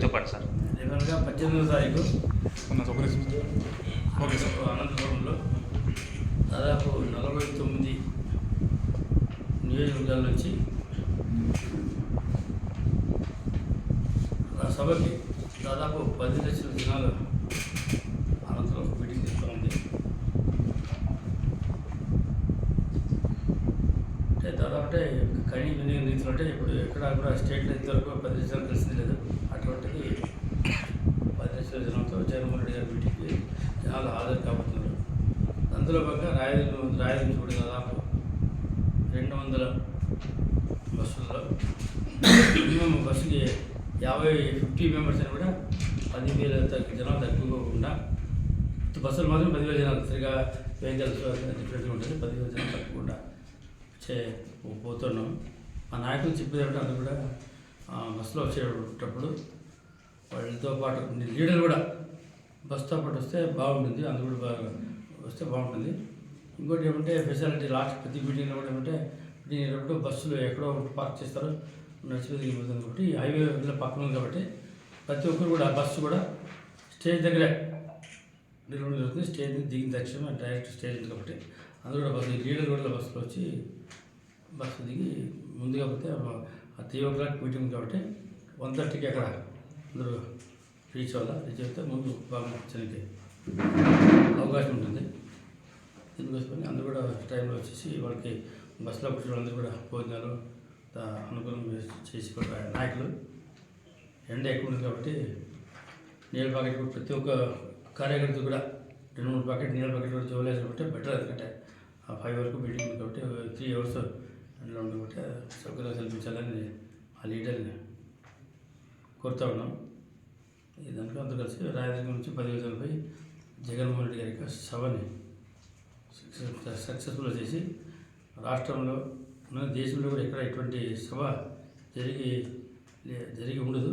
చెప్పండి సార్. ఏమనగా 18వ తారీఖు ఓకే సార్. అనంతపురంలో దాదాపు 49 నియోజకవర్గాల నుంచి ఆ సభకి దాదాపు 10 లక్షల జనాలు అనంతరం మీటింగ్ చేస్తూ ఉంది. అంటే దాదాపు కనీ వినియోగ రీతిలో అంటే ఇప్పుడు ఎక్కడ కూడా స్టేట్లో ఇంతవరకు 10 లక్షలు కలిసింది లేదు. అటువంటిది 10 లక్షల జనంతో జగన్మోహన్ రెడ్డి గారి మీటింగ్కి జనాలు హాజరు కాబోతున్నారు. అందులో భాగంగా రాయలసీమ కూడా దాదాపు 200 బస్సుల్లో మినిమం బస్సుకి 50 మెంబర్స్ అని కూడా 10,000 జనాలు తక్కువకుండా బస్సులు మాత్రం 10,000 జనాలు సరిగా వెహికల్స్ డిఫరెంట్గా ఉంటుంది. 10,000 జనాలు తక్కువకుండా పోతున్నాం. మా నాయకులు చెప్పేదంటే అది కూడా బస్సులో వచ్చేటప్పుడు వాళ్ళతో పాటు లీడర్ కూడా బస్సుతో పాటు వస్తే బాగుంటుంది. అందుకు కూడా బాగా వస్తే బాగుంటుంది. ఇంకోటి ఏమంటే ఫెసిలిటీ లాస్ట్ ప్రతి మీటింగ్లో కూడా ఏమంటే మీటింగ్ బస్సులు ఎక్కడో పార్క్ చేస్తారో నడిచిపోతుంది కాబట్టి హైవేలో పక్కన ఉంది కాబట్టి ప్రతి ఒక్కరు కూడా బస్సు కూడా స్టేజ్ దగ్గరే నిర్వహణ జరుగుతుంది. స్టేజ్ దిగిన తక్షణం డైరెక్ట్ స్టేజ్ ఉంది కాబట్టి అందులో కూడా బస్సు లీడర్ కూడా బస్సులో వచ్చి బస్సు దిగి ముందుగా పోతే 3 o'clock మీటింగ్ కాబట్టి 1:30కి అక్కడ అందరూ రీచ్ అయితే ముందు బాగా నచ్చడానికి అవకాశం ఉంటుంది. దీనికోసమని అందరూ కూడా టైంలో వచ్చేసి వాళ్ళకి బస్సులో కూర్చొని అందరూ కూడా భోజనాలు అనుకూలం చేసి కూడా నాయకులు ఎండ ఎక్కువ ఉంది కాబట్టి నీళ్ళ ప్యాకెట్ కూడా ప్రతి ఒక్క కార్యకర్త కూడా 2-3 ప్యాకెట్ నీళ్ళ ప్యాకెట్ కూడా చూడలేదు కాబట్టి బెటర్. ఎందుకంటే 5 వరకు మీటింగ్ ఉంది కాబట్టి 3 hours ఎండలో ఉంది కాబట్టి సౌకర్యాలు కల్పించాలని ఆ లీడర్ని కోరుతా ఉన్నాం. ఈ దాంట్లో అందరూ కలిసి రాయలసీమ నుంచి 10,000 జగన్మోహన్ రెడ్డి గారి యొక్క సభని సక్సెస్ఫుల్గా చేసి రాష్ట్రంలో దేశంలో కూడా ఎక్కడ ఎటువంటి సభ జరిగి ఉండదు.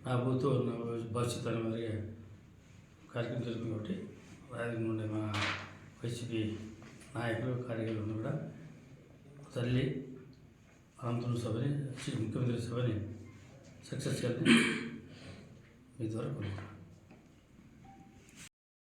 నా భూతో భవిష్యత్తు అనే మాదిరిగా కార్యక్రమం జరుగుతుంది కాబట్టి రాయలసీమ ఉండే మా వైసీపీ నాయకులు కార్యకర్తలు కూడా తల్లి అనంతపురం సభని ముఖ్యమంత్రి సభని సక్సెస్ చేయాలని మీ ద్వారా కోరుకుంటున్నాను.